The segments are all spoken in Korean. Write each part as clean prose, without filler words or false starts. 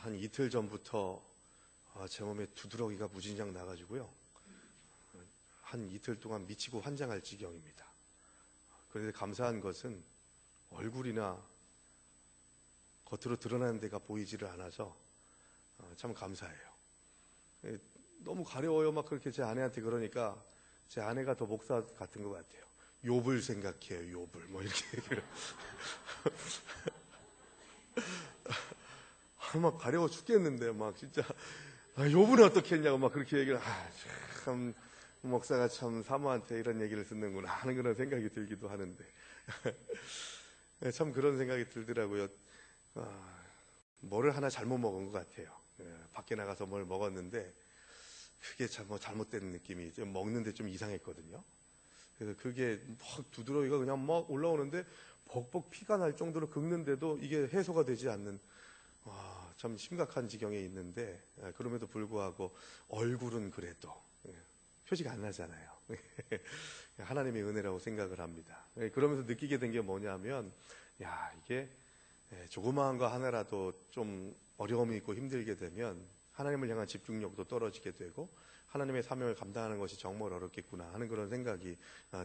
한 이틀 전부터 제 몸에 두드러기가 무진장 나가지고요. 한 이틀 동안 미치고 환장할 지경입니다. 그런데 감사한 것은 얼굴이나 겉으로 드러나는 데가 보이지를 않아서 참 감사해요. 너무 가려워요. 막 그렇게 제 아내한테 그러니까 제 아내가 더 목사 같은 것 같아요. 욥을 생각해요. 욥을 뭐 이렇게 얘기를. 막 가려워 죽겠는데 막 진짜 욥은 어떻게 했냐고 막 그렇게 얘기를. 참 목사가 참 사모한테 이런 얘기를 듣는구나 하는 그런 생각이 들기도 하는데 참 그런 생각이 들더라고요. 뭐를 하나 잘못 먹은 것 같아요. 밖에 나가서 뭘 먹었는데 그게 참 잘못된 느낌이 좀 먹는데 좀 이상했거든요. 그래서 그게 막 두드러기가 그냥 막 올라오는데 벅벅 피가 날 정도로 긁는데도 이게 해소가 되지 않는 참 심각한 지경에 있는데 그럼에도 불구하고 얼굴은 그래도 표시가 안 나잖아요. 하나님의 은혜라고 생각을 합니다. 그러면서 느끼게 된 게 뭐냐면 이게 조그마한 거 하나라도 좀 어려움이 있고 힘들게 되면 하나님을 향한 집중력도 떨어지게 되고 하나님의 사명을 감당하는 것이 정말 어렵겠구나 하는 그런 생각이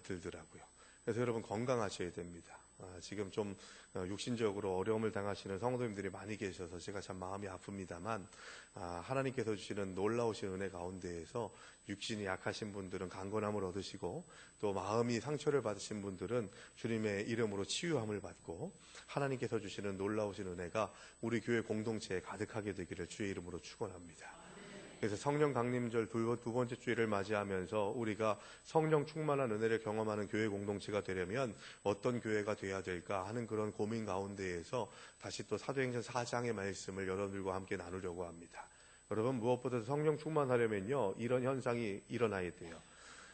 들더라고요. 그래서 여러분 건강하셔야 됩니다. 지금 좀 육신적으로 어려움을 당하시는 성도님들이 많이 계셔서 제가 참 마음이 아픕니다만 하나님께서 주시는 놀라우신 은혜 가운데에서 육신이 약하신 분들은 강건함을 얻으시고 또 마음이 상처를 받으신 분들은 주님의 이름으로 치유함을 받고 하나님께서 주시는 놀라우신 은혜가 우리 교회 공동체에 가득하게 되기를 주의 이름으로 축원합니다. 그래서 성령 강림절 두 번째 주일을 맞이하면서 우리가 성령 충만한 은혜를 경험하는 교회 공동체가 되려면 어떤 교회가 돼야 될까 하는 그런 고민 가운데에서 다시 또 사도행전 4장의 말씀을 여러분들과 함께 나누려고 합니다. 여러분 무엇보다 성령 충만하려면요 이런 현상이 일어나야 돼요.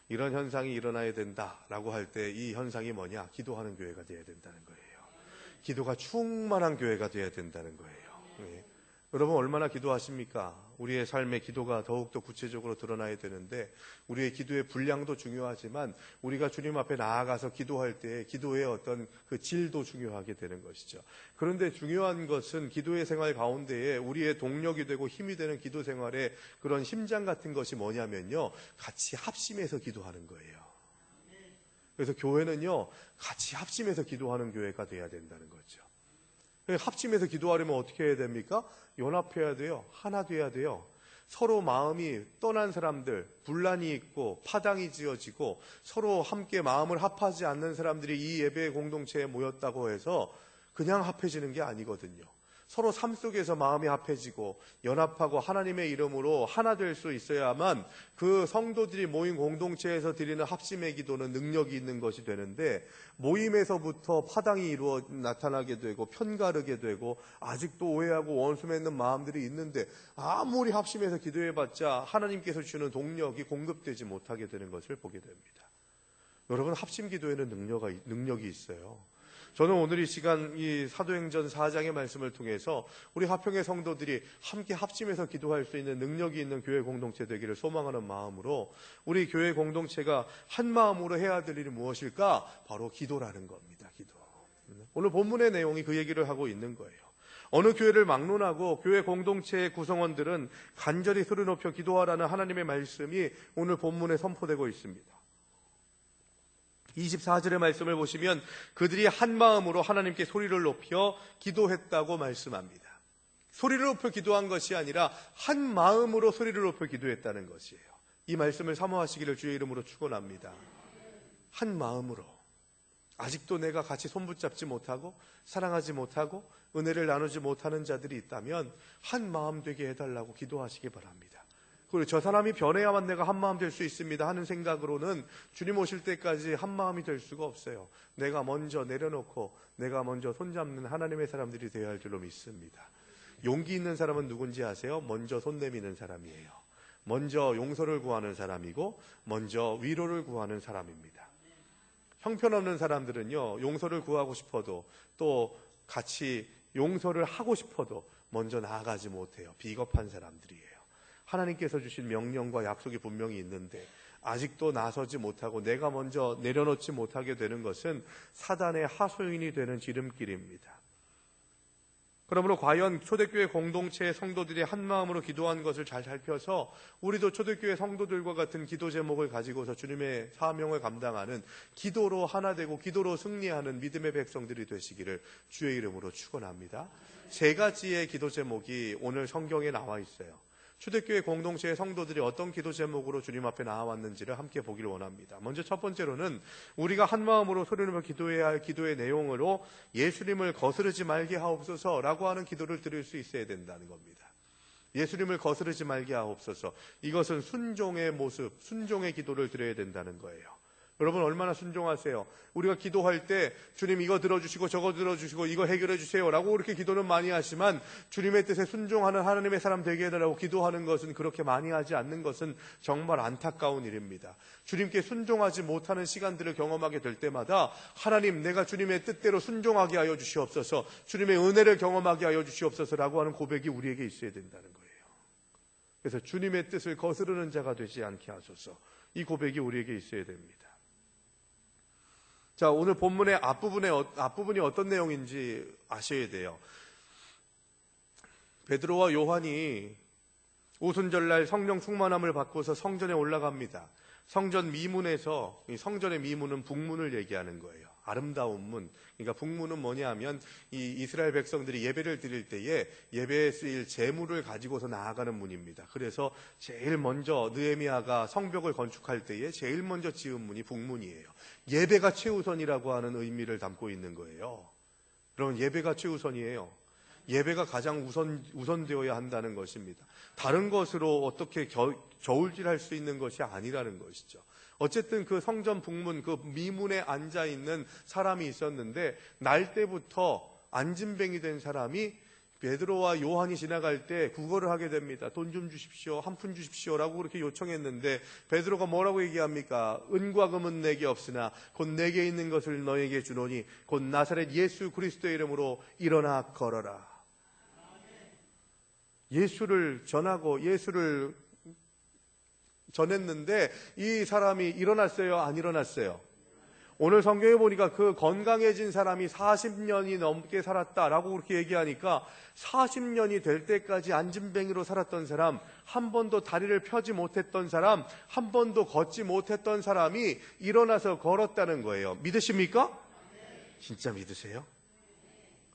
이런 현상이 일어나야 된다라고 할 때 이 현상이 뭐냐? 기도하는 교회가 돼야 된다는 거예요. 기도가 충만한 교회가 돼야 된다는 거예요. 네. 여러분 얼마나 기도하십니까? 우리의 삶의 기도가 더욱더 구체적으로 드러나야 되는데 우리의 기도의 분량도 중요하지만 우리가 주님 앞에 나아가서 기도할 때 기도의 어떤 그 질도 중요하게 되는 것이죠. 그런데 중요한 것은 기도의 생활 가운데에 우리의 동력이 되고 힘이 되는 기도 생활의 그런 심장 같은 것이 뭐냐면요. 같이 합심해서 기도하는 거예요. 그래서 교회는요. 같이 합심해서 기도하는 교회가 돼야 된다는 거죠. 합심해서 기도하려면 어떻게 해야 됩니까? 연합해야 돼요. 하나 돼야 돼요. 서로 마음이 떠난 사람들, 분란이 있고 파당이 지어지고 서로 함께 마음을 합하지 않는 사람들이 이 예배의 공동체에 모였다고 해서 그냥 합해지는 게 아니거든요. 서로 삶 속에서 마음이 합해지고 연합하고 하나님의 이름으로 하나 될 수 있어야만 그 성도들이 모인 공동체에서 드리는 합심의 기도는 능력이 있는 것이 되는데 모임에서부터 파당이 나타나게 되고 편가르게 되고 아직도 오해하고 원수 맺는 마음들이 있는데 아무리 합심해서 기도해봤자 하나님께서 주는 동력이 공급되지 못하게 되는 것을 보게 됩니다. 여러분 합심 기도에는 능력이 있어요. 저는 오늘 이 시간 이 사도행전 4장의 말씀을 통해서 우리 화평의 성도들이 함께 합심해서 기도할 수 있는 능력이 있는 교회 공동체 되기를 소망하는 마음으로 우리 교회 공동체가 한 마음으로 해야 될 일이 무엇일까? 바로 기도라는 겁니다. 기도. 오늘 본문의 내용이 그 얘기를 하고 있는 거예요. 어느 교회를 막론하고 교회 공동체의 구성원들은 간절히 소리 높여 기도하라는 하나님의 말씀이 오늘 본문에 선포되고 있습니다. 24절의 말씀을 보시면 그들이 한 마음으로 하나님께 소리를 높여 기도했다고 말씀합니다. 소리를 높여 기도한 것이 아니라 한 마음으로 소리를 높여 기도했다는 것이에요. 이 말씀을 사모하시기를 주의 이름으로 축원합니다. 한 마음으로. 아직도 내가 같이 손붙잡지 못하고 사랑하지 못하고 은혜를 나누지 못하는 자들이 있다면 한 마음 되게 해달라고 기도하시기 바랍니다. 그리고 저 사람이 변해야만 내가 한 마음 될 수 있습니다 하는 생각으로는 주님 오실 때까지 한 마음이 될 수가 없어요. 내가 먼저 내려놓고 내가 먼저 손잡는 하나님의 사람들이 되어야 할 줄로 믿습니다. 용기 있는 사람은 누군지 아세요? 먼저 손 내미는 사람이에요. 먼저 용서를 구하는 사람이고 먼저 위로를 구하는 사람입니다. 형편없는 사람들은요, 용서를 구하고 싶어도 또 같이 용서를 하고 싶어도 먼저 나아가지 못해요. 비겁한 사람들이에요. 하나님께서 주신 명령과 약속이 분명히 있는데 아직도 나서지 못하고 내가 먼저 내려놓지 못하게 되는 것은 사단의 하소연이 되는 지름길입니다. 그러므로 과연 초대교회 공동체의 성도들이 한마음으로 기도한 것을 잘 살펴서 우리도 초대교회 성도들과 같은 기도 제목을 가지고서 주님의 사명을 감당하는, 기도로 하나 되고 기도로 승리하는 믿음의 백성들이 되시기를 주의 이름으로 축원합니다. 3가지의 기도 제목이 오늘 성경에 나와 있어요. 초대교회 공동체의 성도들이 어떤 기도 제목으로 주님 앞에 나와왔는지를 함께 보기를 원합니다. 먼저 첫 번째로는 우리가 한마음으로 소리내며 기도해야 할 기도의 내용으로 예수님을 거스르지 말게 하옵소서라고 하는 기도를 드릴 수 있어야 된다는 겁니다. 예수님을 거스르지 말게 하옵소서. 이것은 순종의 모습, 순종의 기도를 드려야 된다는 거예요. 여러분 얼마나 순종하세요? 우리가 기도할 때 주님 이거 들어주시고 저거 들어주시고 이거 해결해 주세요 라고 그렇게 기도는 많이 하지만 주님의 뜻에 순종하는 하나님의 사람 되게 해달라고 기도하는 것은, 그렇게 많이 하지 않는 것은 정말 안타까운 일입니다. 주님께 순종하지 못하는 시간들을 경험하게 될 때마다 하나님, 내가 주님의 뜻대로 순종하게 하여 주시옵소서, 주님의 은혜를 경험하게 하여 주시옵소서라고 하는 고백이 우리에게 있어야 된다는 거예요. 그래서 주님의 뜻을 거스르는 자가 되지 않게 하소서, 이 고백이 우리에게 있어야 됩니다. 자, 오늘 본문의 앞부분이 어떤 내용인지 아셔야 돼요. 베드로와 요한이 오순절날 성령 충만함을 받고서 성전에 올라갑니다. 성전 미문에서, 성전의 미문은 북문을 얘기하는 거예요. 아름다운 문. 그러니까 북문은 뭐냐면 이 이스라엘 백성들이 예배를 드릴 때에 예배에 쓰일 제물을 가지고서 나아가는 문입니다. 그래서 제일 먼저 느헤미야가 성벽을 건축할 때에 제일 먼저 지은 문이 북문이에요. 예배가 최우선이라고 하는 의미를 담고 있는 거예요. 여러분, 예배가 최우선이에요. 예배가 가장 우선되어야 한다는 것입니다. 다른 것으로 어떻게 저울질할 수 있는 것이 아니라는 것이죠. 어쨌든 그 성전 북문, 그 미문에 앉아있는 사람이 있었는데 날 때부터 안진뱅이 된 사람이 베드로와 요한이 지나갈 때 구걸을 하게 됩니다. 돈 좀 주십시오, 한 푼 주십시오라고 그렇게 요청했는데 베드로가 뭐라고 얘기합니까? 은과 금은 내게 없으나 곧 내게 있는 것을 너에게 주노니 곧 나사렛 예수 그리스도의 이름으로 일어나 걸어라. 예수를 전하고 예수를 전했는데 이 사람이 일어났어요? 안 일어났어요? 오늘 성경에 보니까 그 건강해진 사람이 40년이 넘게 살았다라고 그렇게 얘기하니까 40년이 될 때까지 안진뱅이로 살았던 사람, 한 번도 다리를 펴지 못했던 사람, 한 번도 걷지 못했던 사람이 일어나서 걸었다는 거예요. 믿으십니까? 진짜 믿으세요?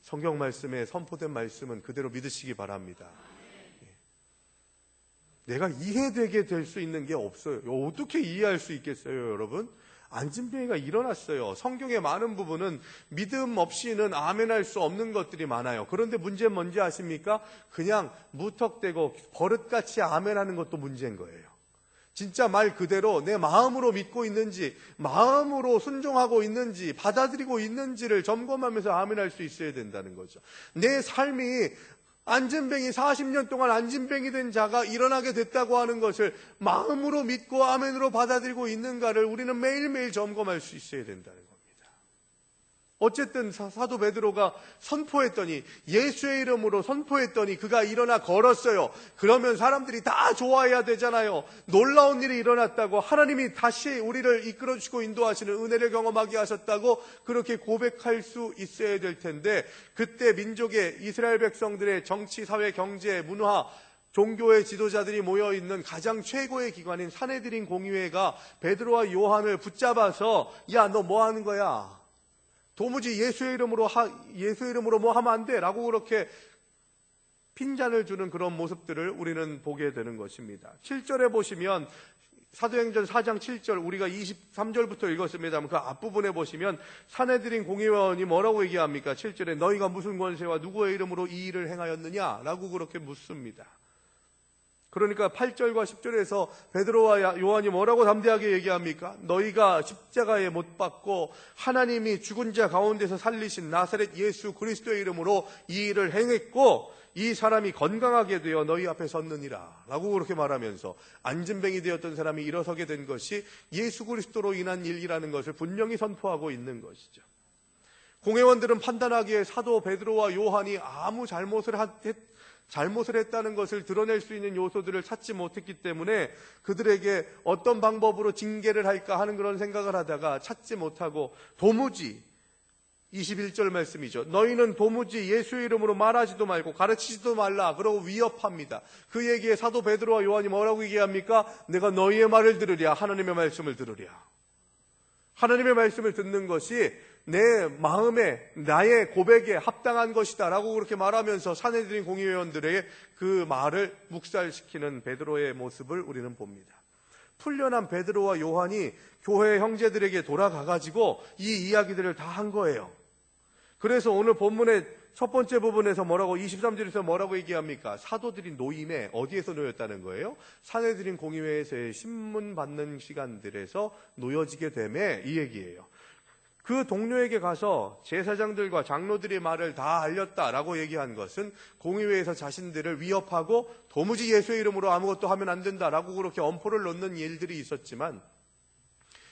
성경 말씀에 선포된 말씀은 그대로 믿으시기 바랍니다. 내가 이해되게 될 수 있는 게 없어요. 어떻게 이해할 수 있겠어요, 여러분? 안진뱅이가 일어났어요. 성경의 많은 부분은 믿음 없이는 아멘할 수 없는 것들이 많아요. 그런데 문제는 뭔지 아십니까? 그냥 무턱대고 버릇같이 아멘하는 것도 문제인 거예요. 진짜 말 그대로 내 마음으로 믿고 있는지, 마음으로 순종하고 있는지, 받아들이고 있는지를 점검하면서 아멘할 수 있어야 된다는 거죠. 내 삶이 안진뱅이 40년 동안 안진뱅이 된 자가 일어나게 됐다고 하는 것을 마음으로 믿고 아멘으로 받아들이고 있는가를 우리는 매일매일 점검할 수 있어야 된다는 겁니다. 어쨌든 사도 베드로가 선포했더니, 예수의 이름으로 선포했더니 그가 일어나 걸었어요. 그러면 사람들이 다 좋아해야 되잖아요. 놀라운 일이 일어났다고, 하나님이 다시 우리를 이끌어주시고 인도하시는 은혜를 경험하게 하셨다고 그렇게 고백할 수 있어야 될 텐데, 그때 민족의 이스라엘 백성들의 정치, 사회, 경제, 문화, 종교의 지도자들이 모여있는 가장 최고의 기관인 산헤드린 공의회가 베드로와 요한을 붙잡아서 야, 너 뭐 하는 거야? 도무지 예수의 이름으로 뭐 하면 안 돼 라고 그렇게 핀잔을 주는 그런 모습들을 우리는 보게 되는 것입니다. 7절에 보시면, 사도행전 4장 7절, 우리가 23절부터 읽었습니다만 그 앞부분에 보시면 산헤드린 공의원이 뭐라고 얘기합니까? 7절에 너희가 무슨 권세와 누구의 이름으로 이 일을 행하였느냐? 라고 그렇게 묻습니다. 그러니까 8절과 10절에서 베드로와 요한이 뭐라고 담대하게 얘기합니까? 너희가 십자가에 못 박고 하나님이 죽은 자 가운데서 살리신 나사렛 예수 그리스도의 이름으로 이 일을 행했고 이 사람이 건강하게 되어 너희 앞에 섰느니라 라고 그렇게 말하면서 안진뱅이 되었던 사람이 일어서게 된 것이 예수 그리스도로 인한 일이라는 것을 분명히 선포하고 있는 것이죠. 공회원들은 판단하기에 사도 베드로와 요한이 아무 잘못을 했다는 것을 드러낼 수 있는 요소들을 찾지 못했기 때문에 그들에게 어떤 방법으로 징계를 할까 하는 그런 생각을 하다가 찾지 못하고 도무지 21절 말씀이죠. 너희는 도무지 예수의 이름으로 말하지도 말고 가르치지도 말라. 그러고 위협합니다. 그 얘기에 사도 베드로와 요한이 뭐라고 얘기합니까? 내가 너희의 말을 들으랴. 하나님의 말씀을 들으랴. 하나님의 말씀을 듣는 것이 내 마음에 나의 고백에 합당한 것이다 라고 그렇게 말하면서 산헤드린 공의회원들에게 그 말을 묵살시키는 베드로의 모습을 우리는 봅니다. 풀려난 베드로와 요한이 교회 형제들에게 돌아가가지고 이 이야기들을 다 한 거예요. 그래서 오늘 본문의 첫 번째 부분에서 23절에서 뭐라고 얘기합니까? 사도들이 노임에 어디에서 놓였다는 거예요? 산헤드린 공의회에서의 신문 받는 시간들에서 놓여지게 되매 이 얘기예요. 그 동료에게 가서 제사장들과 장로들의 말을 다 알렸다라고 얘기한 것은 공의회에서 자신들을 위협하고 도무지 예수의 이름으로 아무것도 하면 안 된다라고 그렇게 엄포를 놓는 일들이 있었지만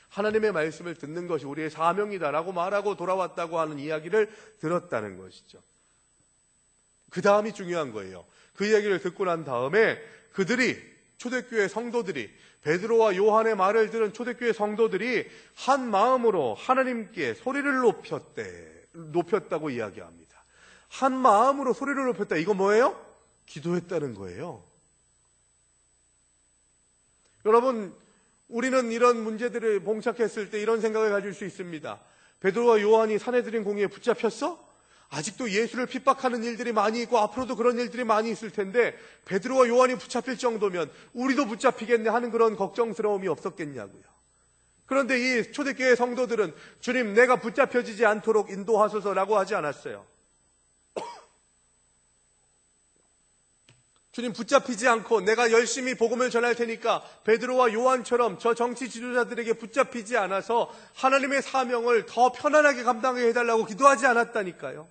하나님의 말씀을 듣는 것이 우리의 사명이다라고 말하고 돌아왔다고 하는 이야기를 들었다는 것이죠. 그 다음이 중요한 거예요. 그 얘기를 듣고 난 다음에 그들이 초대교회 성도들이 베드로와 요한의 말을 들은 초대교회 성도들이 한 마음으로 하나님께 소리를 높였다고 이야기합니다. 한 마음으로 소리를 높였다. 이거 뭐예요? 기도했다는 거예요. 여러분, 우리는 이런 문제들을 봉착했을 때 이런 생각을 가질 수 있습니다. 베드로와 요한이 산헤드린 공의회에 붙잡혔어? 아직도 예수를 핍박하는 일들이 많이 있고 앞으로도 그런 일들이 많이 있을 텐데 베드로와 요한이 붙잡힐 정도면 우리도 붙잡히겠네 하는 그런 걱정스러움이 없었겠냐고요. 그런데 이 초대교회 성도들은 주님, 내가 붙잡혀지지 않도록 인도하소서라고 하지 않았어요. 주님, 붙잡히지 않고 내가 열심히 복음을 전할 테니까 베드로와 요한처럼 저 정치 지도자들에게 붙잡히지 않아서 하나님의 사명을 더 편안하게 감당하게 해달라고 기도하지 않았다니까요.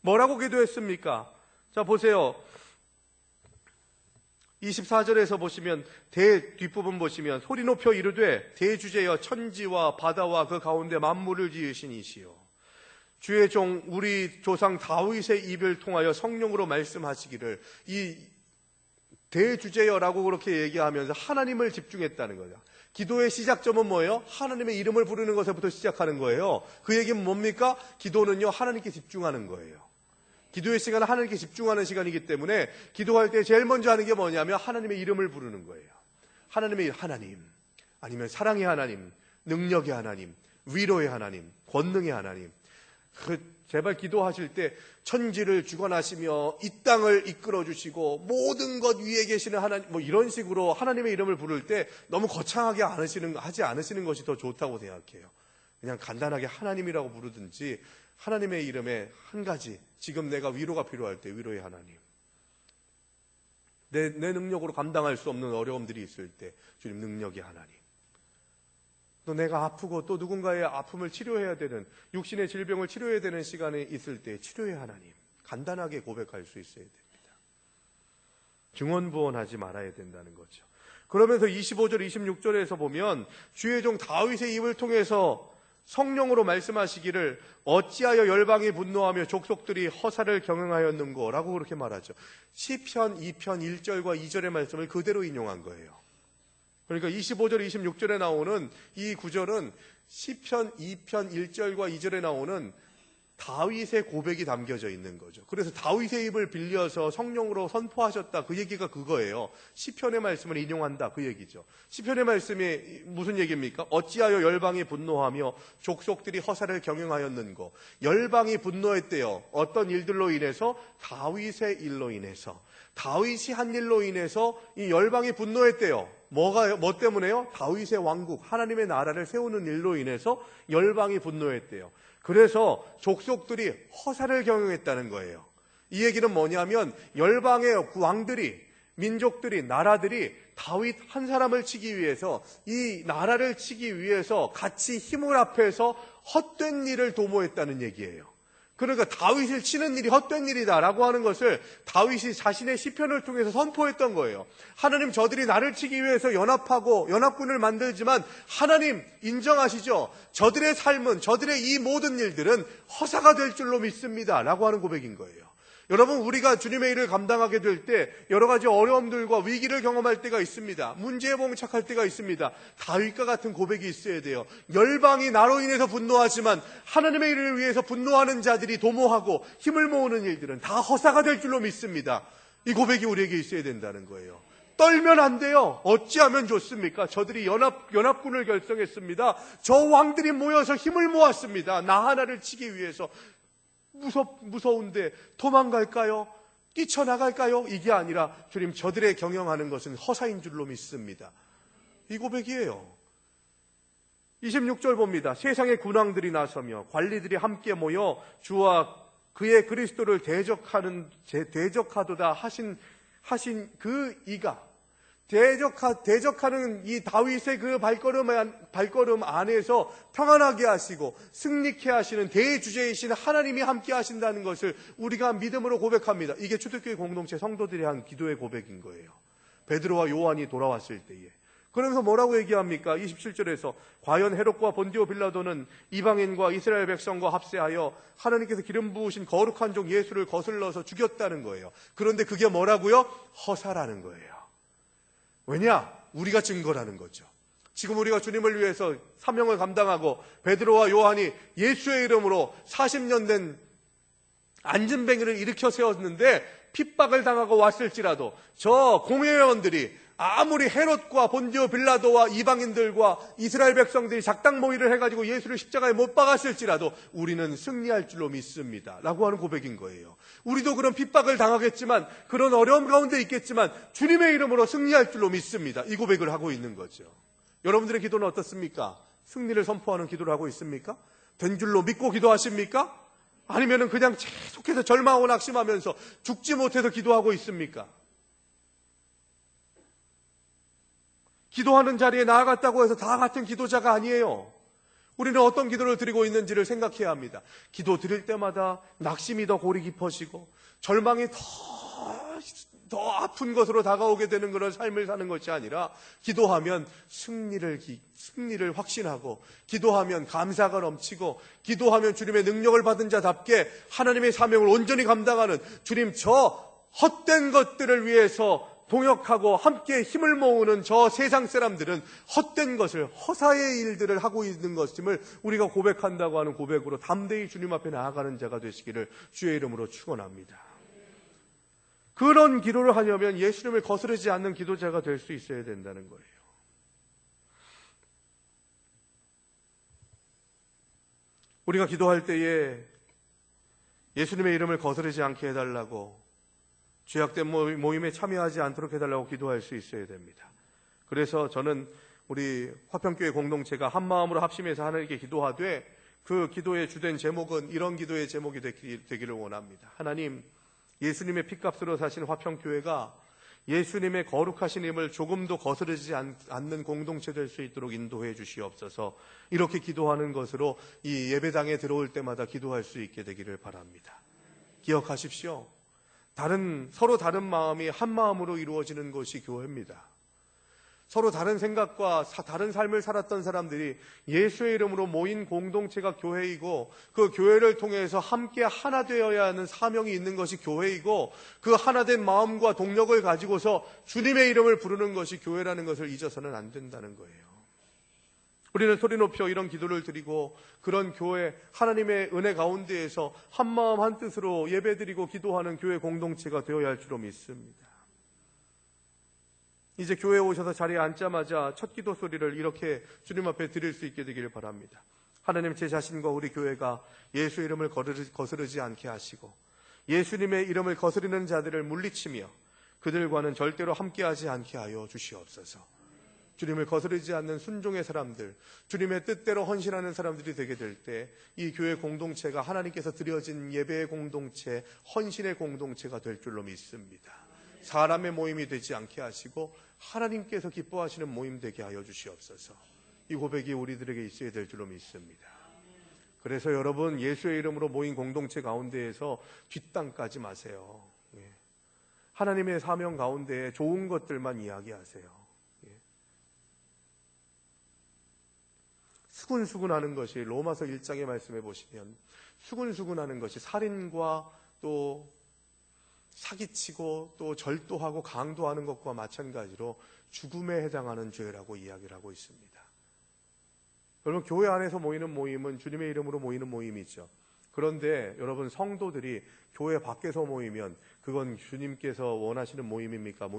뭐라고 기도했습니까? 자, 보세요. 24절에서 보시면 뒷부분 보시면 소리 높여 이르되 대주제여 천지와 바다와 그 가운데 만물을 지으신 이시여 주의 종 우리 조상 다윗의 입을 통하여 성령으로 말씀하시기를, 이 대주제여라고 그렇게 얘기하면서 하나님을 집중했다는 거죠. 기도의 시작점은 뭐예요? 하나님의 이름을 부르는 것에부터 시작하는 거예요. 그 얘기는 뭡니까? 기도는요, 하나님께 집중하는 거예요. 기도의 시간은 하나님께 집중하는 시간이기 때문에 기도할 때 제일 먼저 하는 게 뭐냐면 하나님의 이름을 부르는 거예요. 하나님의 하나님, 아니면 사랑의 하나님, 능력의 하나님, 위로의 하나님, 권능의 하나님. 제발 기도하실 때 천지를 주관하시며 이 땅을 이끌어 주시고 모든 것 위에 계시는 하나님, 뭐 이런 식으로 하나님의 이름을 부를 때 너무 거창하게 하지 않으시는 것이 더 좋다고 생각해요. 그냥 간단하게 하나님이라고 부르든지 하나님의 이름에 한 가지, 지금 내가 위로가 필요할 때 위로의 하나님, 내 능력으로 감당할 수 없는 어려움들이 있을 때 주님 능력의 하나님, 또 내가 아프고 또 누군가의 아픔을 치료해야 되는, 육신의 질병을 치료해야 되는 시간이 있을 때 치료의 하나님, 간단하게 고백할 수 있어야 됩니다. 증언부언하지 말아야 된다는 거죠. 그러면서 25절 26절에서 보면 주의 종 다윗의 입을 통해서 성령으로 말씀하시기를 어찌하여 열방이 분노하며 족속들이 허사를 경영하였는고 라고 그렇게 말하죠. 시편 2편 1절과 2절의 말씀을 그대로 인용한 거예요. 그러니까 25절 26절에 나오는 이 구절은 시편 2편 1절과 2절에 나오는 다윗의 고백이 담겨져 있는 거죠. 그래서 다윗의 입을 빌려서 성령으로 선포하셨다, 그 얘기가 그거예요. 시편의 말씀을 인용한다, 그 얘기죠. 시편의 말씀이 무슨 얘기입니까? 어찌하여 열방이 분노하며 족속들이 허사를 경영하였는고. 열방이 분노했대요. 어떤 일들로 인해서? 다윗의 일로 인해서. 다윗이 한 일로 인해서 이 열방이 분노했대요. 뭐 때문에요? 다윗의 왕국, 하나님의 나라를 세우는 일로 인해서 열방이 분노했대요. 그래서 족속들이 허사를 경영했다는 거예요. 이 얘기는 뭐냐면 열방의 왕들이, 민족들이, 나라들이 다윗 한 사람을 치기 위해서, 이 나라를 치기 위해서 같이 힘을 합해서 헛된 일을 도모했다는 얘기예요. 그러니까 다윗을 치는 일이 헛된 일이다라고 하는 것을 다윗이 자신의 시편을 통해서 선포했던 거예요. 하나님, 저들이 나를 치기 위해서 연합하고 연합군을 만들지만 하나님 인정하시죠? 저들의 삶은, 저들의 이 모든 일들은 허사가 될 줄로 믿습니다 라고 하는 고백인 거예요. 여러분, 우리가 주님의 일을 감당하게 될 때 여러 가지 어려움들과 위기를 경험할 때가 있습니다. 문제에 봉착할 때가 있습니다. 다윗과 같은 고백이 있어야 돼요. 열방이 나로 인해서 분노하지만 하나님의 일을 위해서 분노하는 자들이 도모하고 힘을 모으는 일들은 다 허사가 될 줄로 믿습니다. 이 고백이 우리에게 있어야 된다는 거예요. 떨면 안 돼요. 어찌하면 좋습니까? 저들이 연합군을 결성했습니다. 저 왕들이 모여서 힘을 모았습니다. 나 하나를 치기 위해서. 무서운데 도망갈까요? 뛰쳐나갈까요? 이게 아니라 주님, 저들의 경영하는 것은 허사인 줄로 믿습니다. 이 고백이에요. 26절 봅니다. 세상의 군왕들이 나서며 관리들이 함께 모여 주와 그의 그리스도를 대적하도다 하신 그 이가 대적하는 이 다윗의 그 발걸음 안에서 평안하게 하시고 승리케 하시는 대주제이신 하나님이 함께 하신다는 것을 우리가 믿음으로 고백합니다. 이게 초대교회 공동체 성도들이 한 기도의 고백인 거예요. 베드로와 요한이 돌아왔을 때에. 그러면서 뭐라고 얘기합니까? 27절에서 과연 헤롯과 본디오 빌라도는 이방인과 이스라엘 백성과 합세하여 하나님께서 기름 부으신 거룩한 종 예수를 거슬러서 죽였다는 거예요. 그런데 그게 뭐라고요? 허사라는 거예요. 왜냐? 우리가 증거라는 거죠. 지금 우리가 주님을 위해서 사명을 감당하고 베드로와 요한이 예수의 이름으로 40년 된 안진뱅이를 일으켜 세웠는데 핍박을 당하고 왔을지라도 저 공회원들이 아무리 헤롯과 본디오 빌라도와 이방인들과 이스라엘 백성들이 작당 모의를 해가지고 예수를 십자가에 못 박았을지라도 우리는 승리할 줄로 믿습니다 라고 하는 고백인 거예요. 우리도 그런 핍박을 당하겠지만, 그런 어려움 가운데 있겠지만 주님의 이름으로 승리할 줄로 믿습니다. 이 고백을 하고 있는 거죠. 여러분들의 기도는 어떻습니까? 승리를 선포하는 기도를 하고 있습니까? 된 줄로 믿고 기도하십니까? 아니면 그냥 계속해서 절망하고 낙심하면서 죽지 못해서 기도하고 있습니까? 기도하는 자리에 나아갔다고 해서 다 같은 기도자가 아니에요. 우리는 어떤 기도를 드리고 있는지를 생각해야 합니다. 기도 드릴 때마다 낙심이 더 골이 깊어지고 절망이 더 아픈 것으로 다가오게 되는 그런 삶을 사는 것이 아니라, 기도하면 승리를 확신하고, 기도하면 감사가 넘치고, 기도하면 주님의 능력을 받은 자답게 하나님의 사명을 온전히 감당하는, 주님, 저 헛된 것들을 위해서 동역하고 함께 힘을 모으는 저 세상 사람들은 헛된 것을, 허사의 일들을 하고 있는 것임을 우리가 고백한다고 하는 고백으로 담대히 주님 앞에 나아가는 자가 되시기를 주의 이름으로 축원합니다. 그런 기도를 하려면 예수님을 거스르지 않는 기도자가 될 수 있어야 된다는 거예요. 우리가 기도할 때에 예수님의 이름을 거스르지 않게 해달라고, 죄악된 모임에 참여하지 않도록 해달라고 기도할 수 있어야 됩니다. 그래서 저는 우리 화평교회 공동체가 한 마음으로 합심해서 하나님께 기도하되, 그 기도의 주된 제목은 이런 기도의 제목이 되기를 원합니다. 하나님, 예수님의 피값으로 사신 화평교회가 예수님의 거룩하신 힘을 조금도 거스르지 않는 공동체 될 수 있도록 인도해 주시옵소서. 이렇게 기도하는 것으로 이 예배당에 들어올 때마다 기도할 수 있게 되기를 바랍니다. 기억하십시오. 서로 다른 마음이 한 마음으로 이루어지는 것이 교회입니다. 서로 다른 생각과 다른 삶을 살았던 사람들이 예수의 이름으로 모인 공동체가 교회이고, 그 교회를 통해서 함께 하나 되어야 하는 사명이 있는 것이 교회이고, 그 하나된 마음과 동력을 가지고서 주님의 이름을 부르는 것이 교회라는 것을 잊어서는 안 된다는 거예요. 우리는 소리 높여 이런 기도를 드리고, 그런 교회, 하나님의 은혜 가운데에서 한마음 한뜻으로 예배드리고 기도하는 교회 공동체가 되어야 할 줄로 믿습니다. 이제 교회에 오셔서 자리에 앉자마자 첫 기도 소리를 이렇게 주님 앞에 드릴 수 있게 되기를 바랍니다. 하나님, 제 자신과 우리 교회가 예수 이름을 거스르지 않게 하시고, 예수님의 이름을 거스르는 자들을 물리치며 그들과는 절대로 함께하지 않게 하여 주시옵소서. 주님을 거스르지 않는 순종의 사람들, 주님의 뜻대로 헌신하는 사람들이 되게 될 때 이 교회 공동체가 하나님께서 드려진 예배의 공동체, 헌신의 공동체가 될 줄로 믿습니다. 사람의 모임이 되지 않게 하시고 하나님께서 기뻐하시는 모임 되게 하여 주시옵소서. 이 고백이 우리들에게 있어야 될 줄로 믿습니다. 그래서 여러분, 예수의 이름으로 모인 공동체 가운데에서 뒷담 까지 마세요. 하나님의 사명 가운데 좋은 것들만 이야기하세요. 수군수군하는 것이, 로마서 1장에 말씀해 보시면 수군수군하는 것이 살인과 또 사기치고 또 절도하고 강도하는 것과 마찬가지로 죽음에 해당하는 죄라고 이야기를 하고 있습니다. 여러분, 교회 안에서 모이는 모임은 주님의 이름으로 모이는 모임이죠. 그런데 여러분, 성도들이 교회 밖에서 모이면 그건 주님께서 원하시는 모임입니까?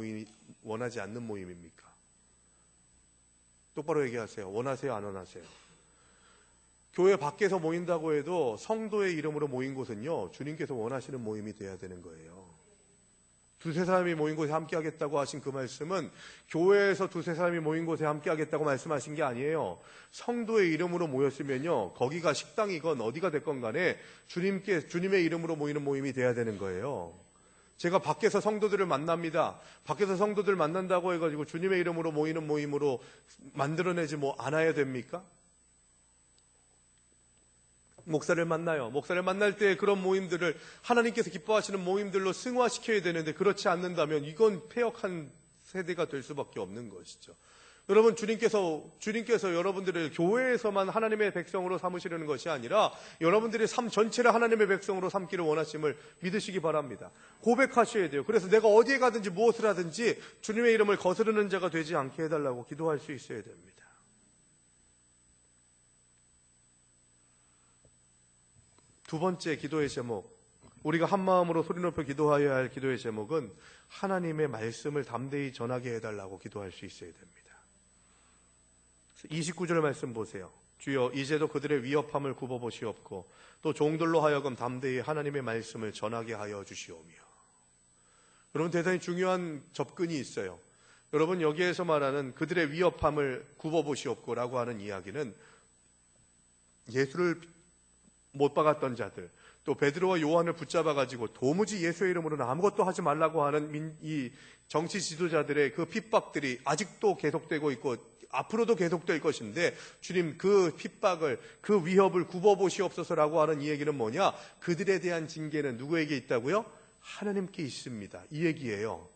원하지 않는 모임입니까? 똑바로 얘기하세요. 원하세요? 안 원하세요? 교회 밖에서 모인다고 해도 성도의 이름으로 모인 곳은요, 주님께서 원하시는 모임이 돼야 되는 거예요. 두세 사람이 모인 곳에 함께 하겠다고 하신 그 말씀은 교회에서 두세 사람이 모인 곳에 함께 하겠다고 말씀하신 게 아니에요. 성도의 이름으로 모였으면요, 거기가 식당이건 어디가 됐건 간에 주님의 이름으로 모이는 모임이 돼야 되는 거예요. 제가 밖에서 성도들을 만납니다. 밖에서 성도들 만난다고 해가지고 주님의 이름으로 모이는 모임으로 만들어내지 않아야 됩니까? 목사를 만나요. 목사를 만날 때 그런 모임들을 하나님께서 기뻐하시는 모임들로 승화시켜야 되는데 그렇지 않는다면 이건 패역한 세대가 될 수밖에 없는 것이죠. 여러분, 주님께서 여러분들을 교회에서만 하나님의 백성으로 삼으시려는 것이 아니라 여러분들의 삶 전체를 하나님의 백성으로 삼기를 원하심을 믿으시기 바랍니다. 고백하셔야 돼요. 그래서 내가 어디에 가든지 무엇을 하든지 주님의 이름을 거스르는 자가 되지 않게 해달라고 기도할 수 있어야 됩니다. 두 번째 기도의 제목, 우리가 한 마음으로 소리 높여 기도하여야 할 기도의 제목은 하나님의 말씀을 담대히 전하게 해달라고 기도할 수 있어야 됩니다. 29절 말씀 보세요. 주여, 이제도 그들의 위협함을 굽어보시옵고 또 종들로 하여금 담대히 하나님의 말씀을 전하게 하여 주시오며. 여러분, 대단히 중요한 접근이 있어요. 여러분, 여기에서 말하는 그들의 위협함을 굽어보시옵고라고 하는 이야기는 예수를 못 박았던 자들, 또 베드로와 요한을 붙잡아가지고 도무지 예수의 이름으로는 아무것도 하지 말라고 하는 이 정치 지도자들의 그 핍박들이 아직도 계속되고 있고 앞으로도 계속될 것인데, 주님 그 핍박을, 그 위협을 굽어보시옵소서라고 하는 이 얘기는 뭐냐? 그들에 대한 징계는 누구에게 있다고요? 하나님께 있습니다. 이 얘기예요.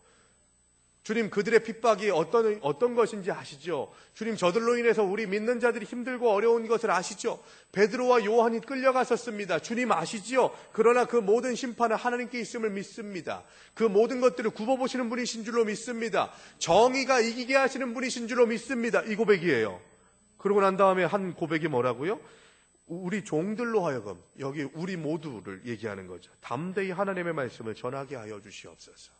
주님, 그들의 핍박이 어떤 것인지 아시죠? 주님, 저들로 인해서 우리 믿는 자들이 힘들고 어려운 것을 아시죠? 베드로와 요한이 끌려갔었습니다. 주님 아시지요? 그러나 그 모든 심판은 하나님께 있음을 믿습니다. 그 모든 것들을 굽어보시는 분이신 줄로 믿습니다. 정의가 이기게 하시는 분이신 줄로 믿습니다. 이 고백이에요. 그러고 난 다음에 한 고백이 뭐라고요? 우리 종들로 하여금, 여기 우리 모두를 얘기하는 거죠. 담대히 하나님의 말씀을 전하게 하여 주시옵소서.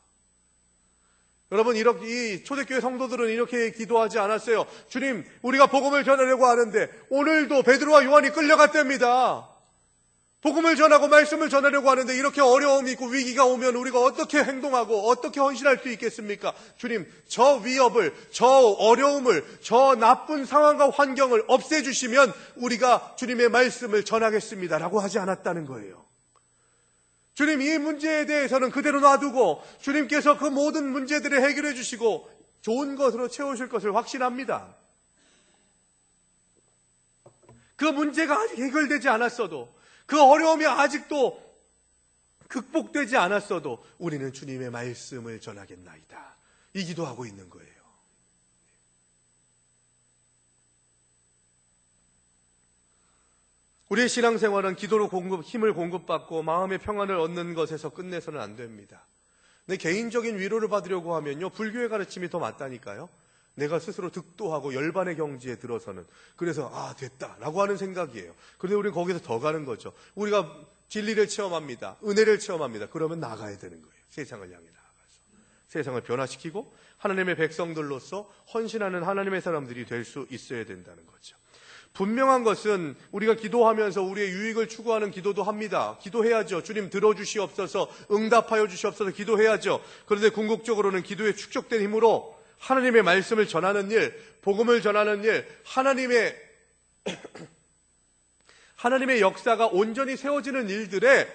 여러분, 이 초대교회 성도들은 이렇게 기도하지 않았어요. 주님, 우리가 복음을 전하려고 하는데 오늘도 베드로와 요한이 끌려갔답니다. 복음을 전하고 말씀을 전하려고 하는데 이렇게 어려움이 있고 위기가 오면 우리가 어떻게 행동하고 어떻게 헌신할 수 있겠습니까? 주님, 저 위협을, 저 어려움을, 저 나쁜 상황과 환경을 없애주시면 우리가 주님의 말씀을 전하겠습니다 라고 하지 않았다는 거예요. 주님, 이 문제에 대해서는 그대로 놔두고 주님께서 그 모든 문제들을 해결해 주시고 좋은 것으로 채우실 것을 확신합니다. 그 문제가 아직 해결되지 않았어도, 그 어려움이 아직도 극복되지 않았어도 우리는 주님의 말씀을 전하겠나이다, 이 기도하고 있는 거예요. 우리의 신앙생활은 기도로 힘을 공급받고 마음의 평안을 얻는 것에서 끝내서는 안 됩니다. 내 개인적인 위로를 받으려고 하면요, 불교의 가르침이 더 맞다니까요. 내가 스스로 득도하고 열반의 경지에 들어서는, 그래서 됐다라고 하는 생각이에요. 그런데 우리는 거기서 더 가는 거죠. 우리가 진리를 체험합니다. 은혜를 체험합니다. 그러면 나가야 되는 거예요. 세상을 향해 나아가서 세상을 변화시키고 하나님의 백성들로서 헌신하는 하나님의 사람들이 될 수 있어야 된다는 거죠. 분명한 것은 우리가 기도하면서 우리의 유익을 추구하는 기도도 합니다. 기도해야죠. 주님 들어주시옵소서, 응답하여 주시옵소서 기도해야죠. 그런데 궁극적으로는 기도에 축적된 힘으로 하나님의 말씀을 전하는 일, 복음을 전하는 일, 하나님의 역사가 온전히 세워지는 일들에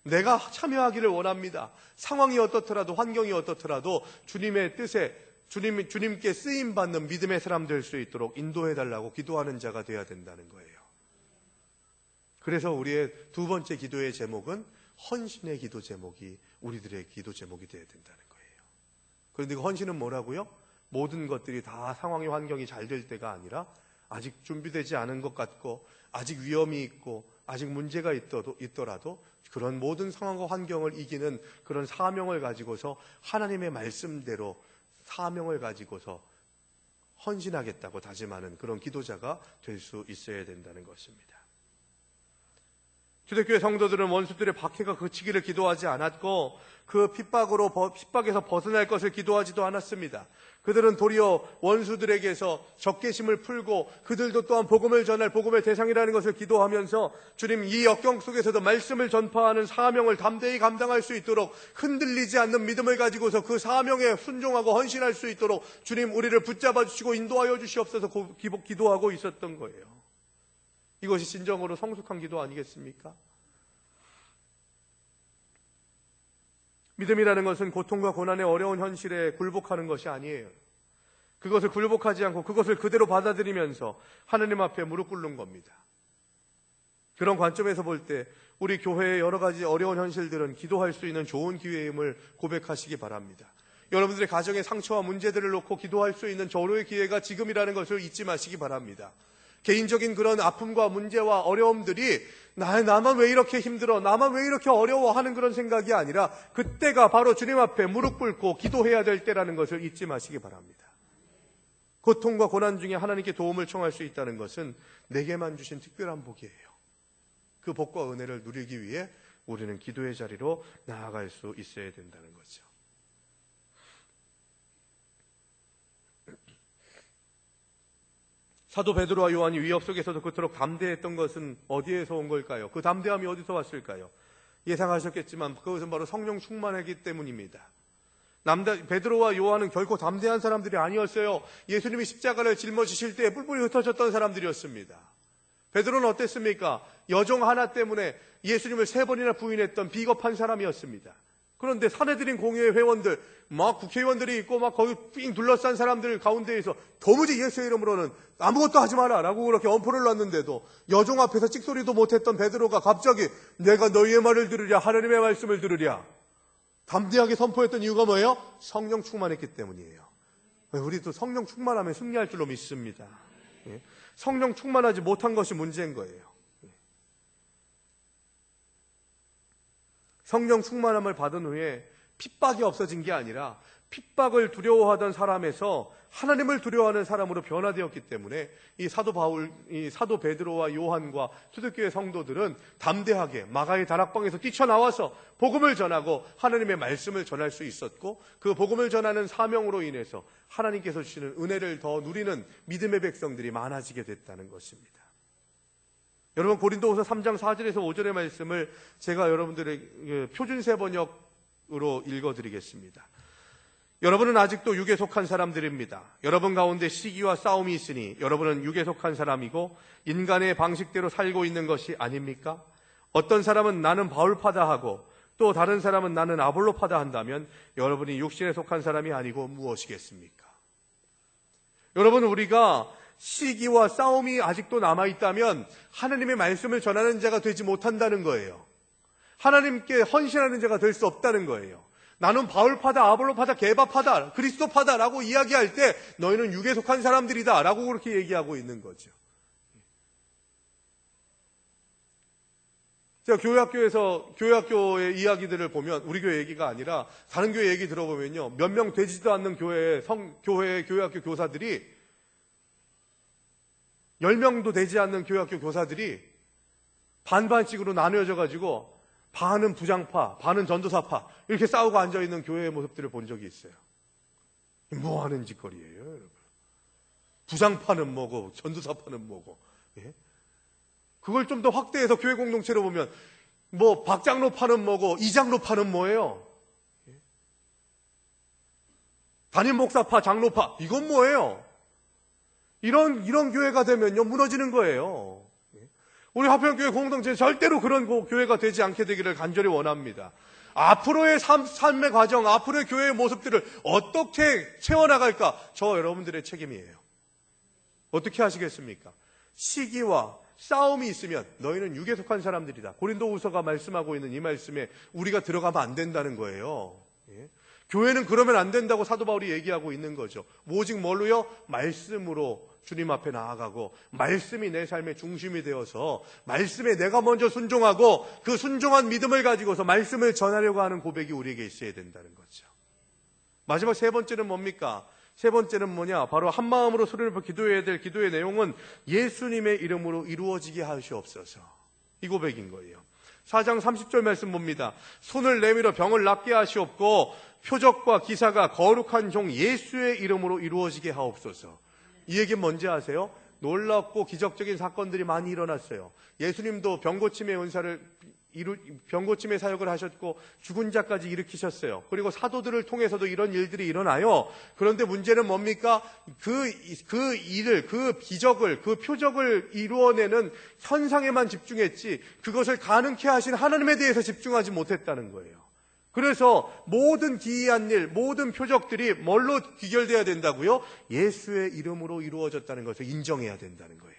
내가 참여하기를 원합니다. 상황이 어떻더라도, 환경이 어떻더라도 주님의 뜻에, 주님께 쓰임받는 믿음의 사람 될 수 있도록 인도해달라고 기도하는 자가 되어야 된다는 거예요. 그래서 우리의 두 번째 기도의 제목은 헌신의 기도 제목이 우리들의 기도 제목이 되어야 된다는 거예요. 그런데 그 헌신은 뭐라고요? 모든 것들이 다 상황이 환경이 잘 될 때가 아니라 아직 준비되지 않은 것 같고, 아직 위험이 있고, 아직 문제가 있더라도 그런 모든 상황과 환경을 이기는 그런 사명을 가지고서 하나님의 말씀대로 사명을 가지고서 헌신하겠다고 다짐하는 그런 기도자가 될 수 있어야 된다는 것입니다. 초대교회 성도들은 원수들의 박해가 그치기를 기도하지 않았고 그 핍박에서 벗어날 것을 기도하지도 않았습니다. 그들은 도리어 원수들에게서 적개심을 풀고 그들도 또한 복음을 전할 복음의 대상이라는 것을 기도하면서 주님 이 역경 속에서도 말씀을 전파하는 사명을 담대히 감당할 수 있도록 흔들리지 않는 믿음을 가지고서 그 사명에 순종하고 헌신할 수 있도록 주님 우리를 붙잡아 주시고 인도하여 주시옵소서 기도하고 있었던 거예요. 이것이 진정으로 성숙한 기도 아니겠습니까? 믿음이라는 것은 고통과 고난의 어려운 현실에 굴복하는 것이 아니에요. 그것을 굴복하지 않고 그것을 그대로 받아들이면서 하나님 앞에 무릎 꿇는 겁니다. 그런 관점에서 볼 때 우리 교회의 여러 가지 어려운 현실들은 기도할 수 있는 좋은 기회임을 고백하시기 바랍니다. 여러분들의 가정의 상처와 문제들을 놓고 기도할 수 있는 절호의 기회가 지금이라는 것을 잊지 마시기 바랍니다. 개인적인 그런 아픔과 문제와 어려움들이 나만 왜 이렇게 힘들어, 나만 왜 이렇게 어려워하는 그런 생각이 아니라 그때가 바로 주님 앞에 무릎 꿇고 기도해야 될 때라는 것을 잊지 마시기 바랍니다. 고통과 고난 중에 하나님께 도움을 청할 수 있다는 것은 내게만 주신 특별한 복이에요. 그 복과 은혜를 누리기 위해 우리는 기도의 자리로 나아갈 수 있어야 된다는 거죠. 사도 베드로와 요한이 위협 속에서도 그토록 담대했던 것은 어디에서 온 걸까요? 그 담대함이 어디서 왔을까요? 예상하셨겠지만 그것은 바로 성령 충만했기 때문입니다. 베드로와 요한은 결코 담대한 사람들이 아니었어요. 예수님이 십자가를 짊어지실 때 뿔뿔이 흩어졌던 사람들이었습니다. 베드로는 어땠습니까? 여종 하나 때문에 예수님을 3번이나 부인했던 비겁한 사람이었습니다. 그런데 사내들인 공회의 회원들, 막 국회의원들이 있고 막 거기 삥 둘러싼 사람들 가운데에서 도무지 예수의 이름으로는 아무것도 하지 마라 라고 그렇게 엄포를 놨는데도 여종 앞에서 찍소리도 못했던 베드로가 갑자기 내가 너희의 말을 들으랴, 하나님의 말씀을 들으랴, 담대하게 선포했던 이유가 뭐예요? 성령 충만했기 때문이에요. 우리도 성령 충만하면 승리할 줄로 믿습니다. 성령 충만하지 못한 것이 문제인 거예요. 성령 충만함을 받은 후에 핍박이 없어진 게 아니라 핍박을 두려워하던 사람에서 하나님을 두려워하는 사람으로 변화되었기 때문에 이 사도 베드로와 요한과 초대교회 성도들은 담대하게 마가의 다락방에서 뛰쳐나와서 복음을 전하고 하나님의 말씀을 전할 수 있었고 그 복음을 전하는 사명으로 인해서 하나님께서 주시는 은혜를 더 누리는 믿음의 백성들이 많아지게 됐다는 것입니다. 여러분 고린도후서 3장 4절에서 5절의 말씀을 제가 여러분들의 표준세 번역으로 읽어드리겠습니다. 여러분은 아직도 육에 속한 사람들입니다. 여러분 가운데 시기와 싸움이 있으니 여러분은 육에 속한 사람이고 인간의 방식대로 살고 있는 것이 아닙니까? 어떤 사람은 나는 바울파다 하고 또 다른 사람은 나는 아볼로파다 한다면 여러분이 육신에 속한 사람이 아니고 무엇이겠습니까? 여러분 우리가 시기와 싸움이 아직도 남아있다면 하나님의 말씀을 전하는 자가 되지 못한다는 거예요. 하나님께 헌신하는 자가 될 수 없다는 거예요. 나는 바울파다, 아볼로파다, 게바파다, 그리스도파다라고 이야기할 때 너희는 육에 속한 사람들이다 라고 그렇게 얘기하고 있는 거죠. 제가 교회학교의 이야기들을 보면 우리 교회 얘기가 아니라 다른 교회 얘기 들어보면요, 몇 명 되지도 않는 교회학교 교사들이 10명도 되지 않는 교회학교 교사들이 반반씩으로 나누어져 가지고 반은 부장파, 반은 전도사파 이렇게 싸우고 앉아있는 교회의 모습들을 본 적이 있어요. 뭐 하는 짓거리예요, 여러분? 부장파는 뭐고 전도사파는 뭐고. 예? 그걸 좀 더 확대해서 교회 공동체로 보면 뭐 박장로파는 뭐고 이장로파는 뭐예요? 예? 담임 목사파, 장로파 이건 뭐예요? 이런 교회가 되면요 무너지는 거예요. 우리 화평교회 공동체는 절대로 그런 교회가 되지 않게 되기를 간절히 원합니다. 앞으로의 삶의 과정, 앞으로의 교회의 모습들을 어떻게 채워나갈까? 저 여러분들의 책임이에요. 어떻게 하시겠습니까? 시기와 싸움이 있으면 너희는 육에 속한 사람들이다. 고린도후서가 말씀하고 있는 이 말씀에 우리가 들어가면 안 된다는 거예요. 교회는 그러면 안 된다고 사도 바울이 얘기하고 있는 거죠. 오직 뭘로요? 말씀으로 주님 앞에 나아가고 말씀이 내 삶의 중심이 되어서 말씀에 내가 먼저 순종하고 그 순종한 믿음을 가지고서 말씀을 전하려고 하는 고백이 우리에게 있어야 된다는 거죠. 마지막 세 번째는 뭡니까? 세 번째는 뭐냐? 바로 한 마음으로 소리를 내어 기도해야 될 기도의 내용은 예수님의 이름으로 이루어지게 하시옵소서. 이 고백인 거예요. 4장 30절 말씀 봅니다. 손을 내밀어 병을 낫게 하시옵고 표적과 기사가 거룩한 종 예수의 이름으로 이루어지게 하옵소서. 이 얘기는 뭔지 아세요? 놀랍고 기적적인 사건들이 많이 일어났어요. 예수님도 병고침의 병고침의 사역을 하셨고 죽은 자까지 일으키셨어요. 그리고 사도들을 통해서도 이런 일들이 일어나요. 그런데 문제는 뭡니까? 그 일을, 그 기적을, 그 표적을 이루어내는 현상에만 집중했지 그것을 가능케 하신 하나님에 대해서 집중하지 못했다는 거예요. 그래서 모든 기이한 일, 모든 표적들이 뭘로 귀결돼야 된다고요? 예수의 이름으로 이루어졌다는 것을 인정해야 된다는 거예요.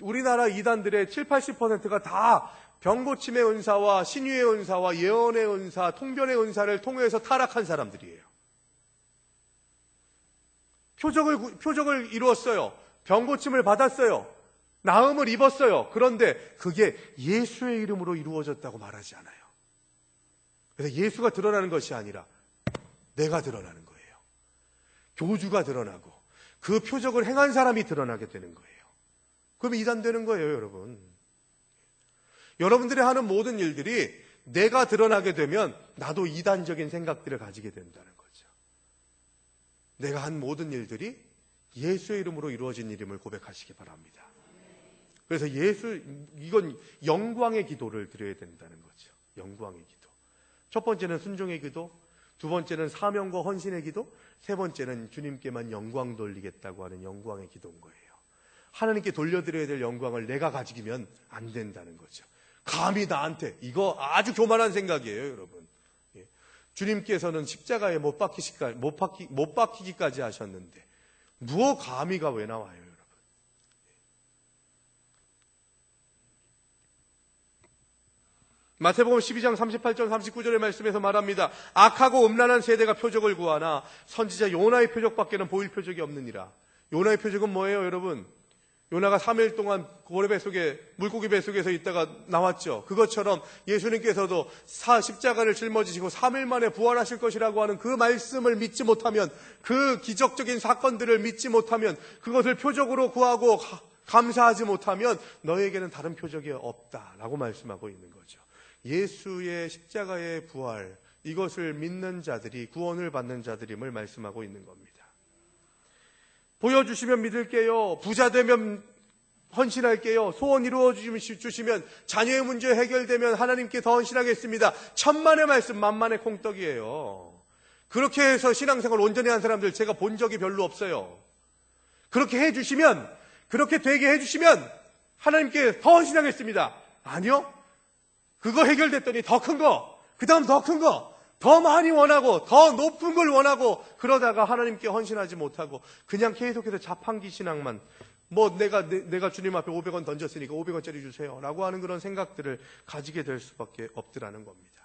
우리나라 이단들의 70~80%가 다 병고침의 은사와 신유의 은사와 예언의 은사, 통변의 은사를 통해서 타락한 사람들이에요. 표적을 이루었어요. 병고침을 받았어요. 나음을 입었어요. 그런데 그게 예수의 이름으로 이루어졌다고 말하지 않아요. 그래서 예수가 드러나는 것이 아니라 내가 드러나는 거예요. 교주가 드러나고 그 표적을 행한 사람이 드러나게 되는 거예요. 그럼 이단되는 거예요, 여러분. 여러분들이 하는 모든 일들이 내가 드러나게 되면 나도 이단적인 생각들을 가지게 된다는 거죠. 내가 한 모든 일들이 예수의 이름으로 이루어진 일임을 고백하시기 바랍니다. 그래서 이건 영광의 기도를 드려야 된다는 거죠. 영광의 기도. 첫 번째는 순종의 기도, 두 번째는 사명과 헌신의 기도, 세 번째는 주님께만 영광 돌리겠다고 하는 영광의 기도인 거예요. 하나님께 돌려드려야 될 영광을 내가 가지면 안 된다는 거죠. 감히 나한테, 이거 아주 교만한 생각이에요, 여러분. 예. 주님께서는 십자가에 못 박히기까지 하셨는데 무엇 감히가 왜 나와요, 여러분? 마태복음 12장 38절 39절의 말씀에서 말합니다. 악하고 음란한 세대가 표적을 구하나 선지자 요나의 표적밖에는 보일 표적이 없느니라. 요나의 표적은 뭐예요, 여러분? 요나가 3일 동안 고래 뱃속에, 물고기 뱃속에서 있다가 나왔죠. 그것처럼 예수님께서도 십자가를 짊어지시고 3일 만에 부활하실 것이라고 하는 그 말씀을 믿지 못하면, 그 기적적인 사건들을 믿지 못하면, 그것을 표적으로 구하고 감사하지 못하면 너에게는 다른 표적이 없다라고 말씀하고 있는 거죠. 예수의 십자가의 부활, 이것을 믿는 자들이 구원을 받는 자들임을 말씀하고 있는 겁니다. 보여주시면 믿을게요. 부자 되면 헌신할게요. 소원 이루어 주시면, 자녀의 문제 해결되면 하나님께 더 헌신하겠습니다. 천만의 말씀 만만의 콩떡이에요. 그렇게 해서 신앙생활 온전히 한 사람들 제가 본 적이 별로 없어요. 그렇게 해주시면, 그렇게 되게 해주시면 하나님께 더 헌신하겠습니다. 아니요. 그거 해결됐더니 더 큰 거, 그 다음 더 큰 거, 더 많이 원하고 더 높은 걸 원하고, 그러다가 하나님께 헌신하지 못하고 그냥 계속해서 자판기 신앙만, 내가 주님 앞에 500원 던졌으니까 500원짜리 주세요 라고 하는 그런 생각들을 가지게 될 수밖에 없더라는 겁니다.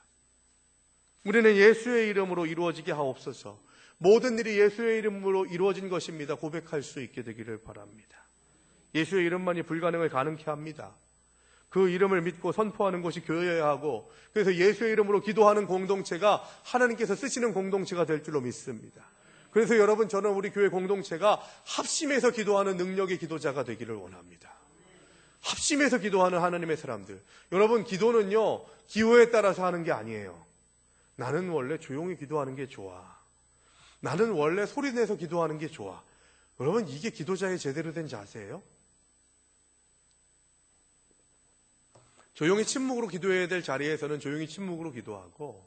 우리는 예수의 이름으로 이루어지게 하옵소서. 모든 일이 예수의 이름으로 이루어진 것입니다 고백할 수 있게 되기를 바랍니다. 예수의 이름만이 불가능을 가능케 합니다. 그 이름을 믿고 선포하는 것이 교회여야 하고, 그래서 예수의 이름으로 기도하는 공동체가 하나님께서 쓰시는 공동체가 될 줄로 믿습니다. 그래서 여러분, 저는 우리 교회 공동체가 합심해서 기도하는 능력의 기도자가 되기를 원합니다. 합심해서 기도하는 하나님의 사람들. 여러분, 기도는요 기호에 따라서 하는 게 아니에요. 나는 원래 조용히 기도하는 게 좋아. 나는 원래 소리내서 기도하는 게 좋아. 여러분, 이게 기도자의 제대로 된 자세예요? 조용히 침묵으로 기도해야 될 자리에서는 조용히 침묵으로 기도하고,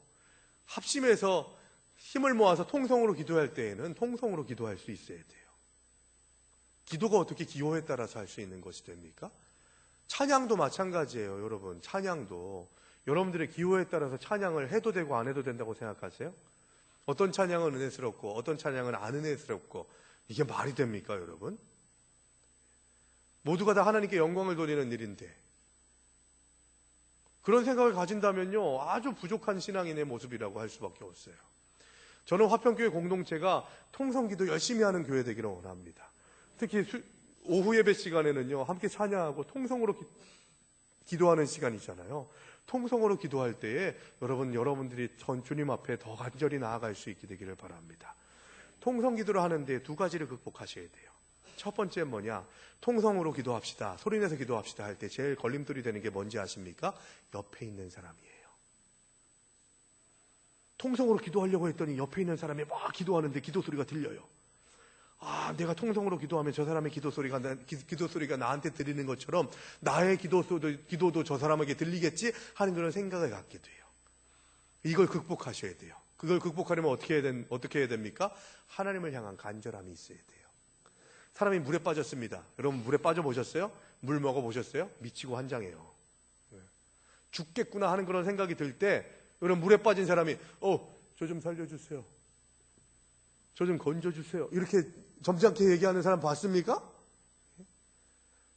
합심해서 힘을 모아서 통성으로 기도할 때에는 통성으로 기도할 수 있어야 돼요. 기도가 어떻게 기호에 따라서 할 수 있는 것이 됩니까? 찬양도 마찬가지예요, 여러분. 찬양도 여러분들의 기호에 따라서 찬양을 해도 되고 안 해도 된다고 생각하세요? 어떤 찬양은 은혜스럽고 어떤 찬양은 안 은혜스럽고, 이게 말이 됩니까, 여러분? 모두가 다 하나님께 영광을 돌리는 일인데, 그런 생각을 가진다면요, 아주 부족한 신앙인의 모습이라고 할 수밖에 없어요. 저는 화평교회 공동체가 통성기도 열심히 하는 교회 되기를 원합니다. 특히 오후 예배 시간에는요, 함께 찬양하고 통성으로 기도하는 시간이잖아요. 통성으로 기도할 때에 여러분들이 주님 앞에 더 간절히 나아갈 수 있게 되기를 바랍니다. 통성 기도를 하는데 두 가지를 극복하셔야 돼요. 첫 번째는 뭐냐? 통성으로 기도합시다, 소리내서 기도합시다 할 때 제일 걸림돌이 되는 게 뭔지 아십니까? 옆에 있는 사람이에요. 통성으로 기도하려고 했더니 옆에 있는 사람이 막 기도하는데 기도 소리가 들려요. 아, 내가 통성으로 기도하면 저 사람의 기도 소리가 나한테 들리는 것처럼 나의 기도도 저 사람에게 들리겠지 하는 그런 생각을 갖게 돼요. 이걸 극복하셔야 돼요. 그걸 극복하려면 어떻게 해야 됩니까? 하나님을 향한 간절함이 있어야 돼요. 사람이 물에 빠졌습니다. 여러분 물에 빠져보셨어요? 물 먹어보셨어요? 미치고 한장해요. 죽겠구나 하는 그런 생각이 들 때 여러분 물에 빠진 사람이 저 좀 살려주세요, 저 좀 건져주세요, 이렇게 점잖게 얘기하는 사람 봤습니까?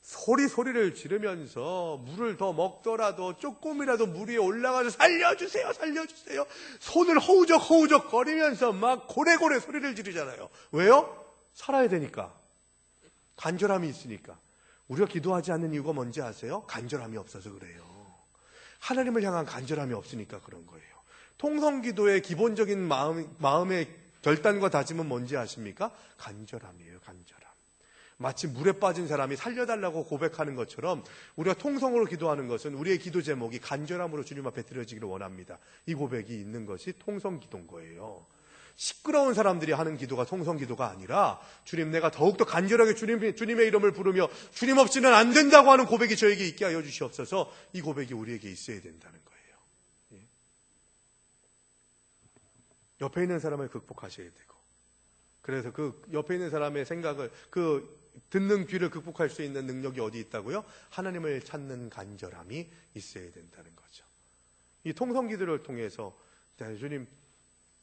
소리를 지르면서 물을 더 먹더라도 조금이라도 물 위에 올라가서 살려주세요, 살려주세요, 손을 허우적 거리면서 막 고래고래 소리를 지르잖아요. 왜요? 살아야 되니까. 간절함이 있으니까. 우리가 기도하지 않는 이유가 뭔지 아세요? 간절함이 없어서 그래요. 하나님을 향한 간절함이 없으니까 그런 거예요. 통성기도의 기본적인 마음의 결단과 다짐은 뭔지 아십니까? 간절함이에요. 간절함. 마치 물에 빠진 사람이 살려달라고 고백하는 것처럼 우리가 통성으로 기도하는 것은 우리의 기도 제목이 간절함으로 주님 앞에 드려지기를 원합니다. 이 고백이 있는 것이 통성기도인 거예요. 시끄러운 사람들이 하는 기도가 통성기도가 아니라 주님, 내가 더욱더 간절하게 주님의 이름을 부르며 주님 없이는 안 된다고 하는 고백이 저에게 있게 하여 주시옵소서. 이 고백이 우리에게 있어야 된다는 거예요. 옆에 있는 사람을 극복하셔야 되고, 그래서 그 옆에 있는 사람의 생각을, 듣는 귀를 극복할 수 있는 능력이 어디 있다고요? 하나님을 찾는 간절함이 있어야 된다는 거죠. 이 통성기도를 통해서 주님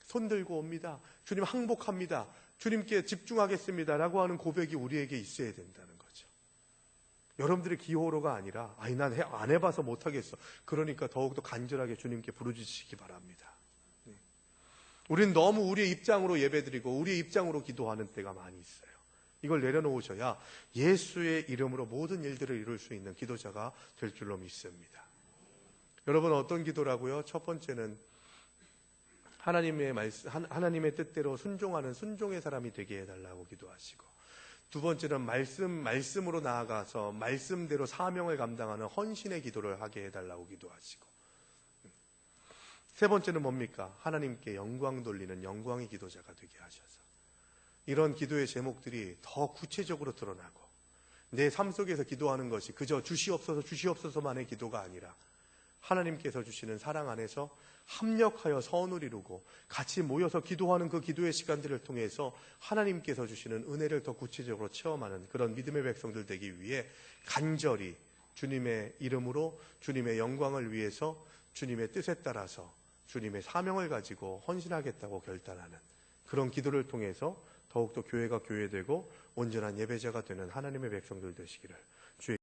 손 들고 옵니다, 주님 항복합니다, 주님께 집중하겠습니다 라고 하는 고백이 우리에게 있어야 된다는 거죠. 여러분들의 기호로가 아니라 난 안 해봐서 못하겠어, 그러니까 더욱더 간절하게 주님께 부르짖으시기 바랍니다. 우리는 너무 우리의 입장으로 예배드리고 우리의 입장으로 기도하는 때가 많이 있어요. 이걸 내려놓으셔야 예수의 이름으로 모든 일들을 이룰 수 있는 기도자가 될 줄로 믿습니다. 여러분, 어떤 기도라고요? 첫 번째는 하나님의 뜻대로 순종하는 순종의 사람이 되게 해달라고 기도하시고, 두 번째는 말씀으로 나아가서 말씀대로 사명을 감당하는 헌신의 기도를 하게 해달라고 기도하시고, 세 번째는 뭡니까? 하나님께 영광 돌리는 영광의 기도자가 되게 하셔서 이런 기도의 제목들이 더 구체적으로 드러나고, 내 삶 속에서 기도하는 것이 그저 주시옵소서만의 기도가 아니라 하나님께서 주시는 사랑 안에서 합력하여 선을 이루고 같이 모여서 기도하는 그 기도의 시간들을 통해서 하나님께서 주시는 은혜를 더 구체적으로 체험하는 그런 믿음의 백성들 되기 위해 간절히 주님의 이름으로 주님의 영광을 위해서 주님의 뜻에 따라서 주님의 사명을 가지고 헌신하겠다고 결단하는 그런 기도를 통해서 더욱더 교회가 교회되고 온전한 예배자가 되는 하나님의 백성들 되시기를 주의